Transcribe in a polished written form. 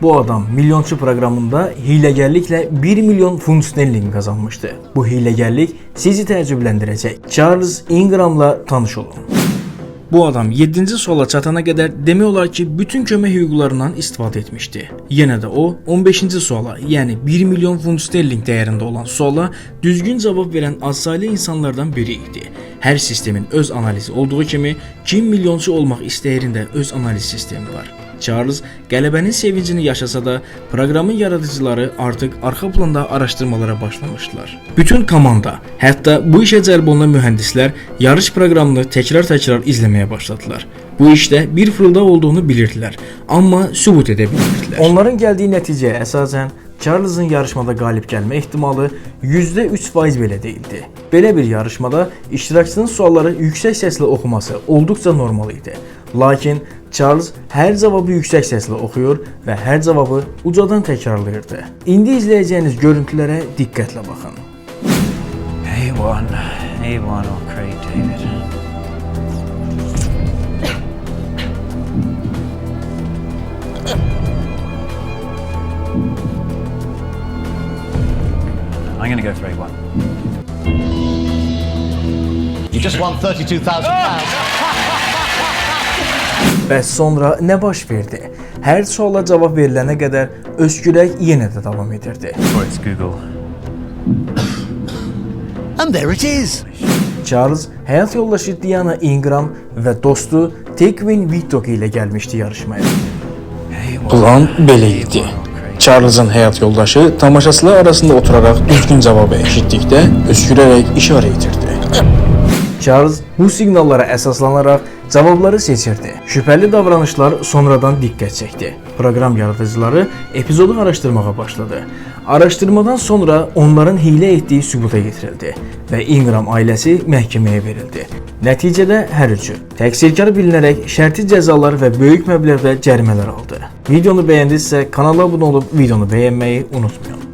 Bu adam milyonçu proqramında hiləgərliklə 1 milyon funt sterling qazanmışdı. Bu hiləgərlik sizi təəccübləndirəcək. Charles Ingram'la tanış olun. Bu adam 7-ci suala çatana qədər demək olar ki, bütün kömək hüquqlarından istifadə etmişdi. Yenə də o 15-ci suala, yəni 1 milyon funt sterling dəyərində olan suala düzgün cavab verən azsaylı insanlardan biri idi. Hər sistemin öz analizi olduğu kimi, kim milyonçu olmaq istəyirində öz analiz sistemi var. Charles qələbənin sevincini yaşasa da, proqramın yaradıcıları artıq arxa planda araşdırmalara başlamışdılar. Bütün komanda, hətta bu işə cəlb olunan mühəndislər yarış proqramını təkrar izləməyə başladılar. Bu işdə bir fırıldaq olduğunu bilirdilər, amma sübut edə bilmirdilər. Onların gəldiyi nəticəyə əsasən Charles'ın yarışmada qalib gəlmə ehtimalı %3% belə deyildi. Belə bir yarışmada iştirakçının sualları yüksək səslə oxuması olduqca normal idi. Lakin Charles hər cavabı yüksək səslə oxuyur və hər cavabı ucadan təkrarlayırdı. İndi izləyəcəyiniz görüntülərə diqqətlə baxın. A1 or Craig David. I'm going to go for A1. You just won £32,000. Bəs sonra nə baş verdi? Hər suala cavab verilənə qədər öskürək yenə də davam edirdi. Or it's Google. And there it is. Charles həyat yoldaşı Diana Ingram və dostu Tequin Whitlock ilə gəlmişdi yarışmaya. Plan belə idi. Charles'ın həyat yoldaşı tamaşaçılar arasında oturaraq düzgün cavabı eşitdikdə öskürərək işarə edirdi. Charles bu siqnallara əsaslanaraq cavabları seçirdi. Şübhəli davranışlar sonradan diqqət çəkdi. Proqram yaradıcıları epizodu araşdırmağa başladı. Araşdırmadan sonra onların hiylə etdiyi sübuta yetirildi və Ingram ailəsi məhkəməyə verildi. Nəticədə hər üçü təqsirkar bilinərək şərti cəzalar və böyük məbləğdə cərimələr aldı. Videonu bəyəndinizsə kanala abunə olub videonu bəyənməyi unutmayın.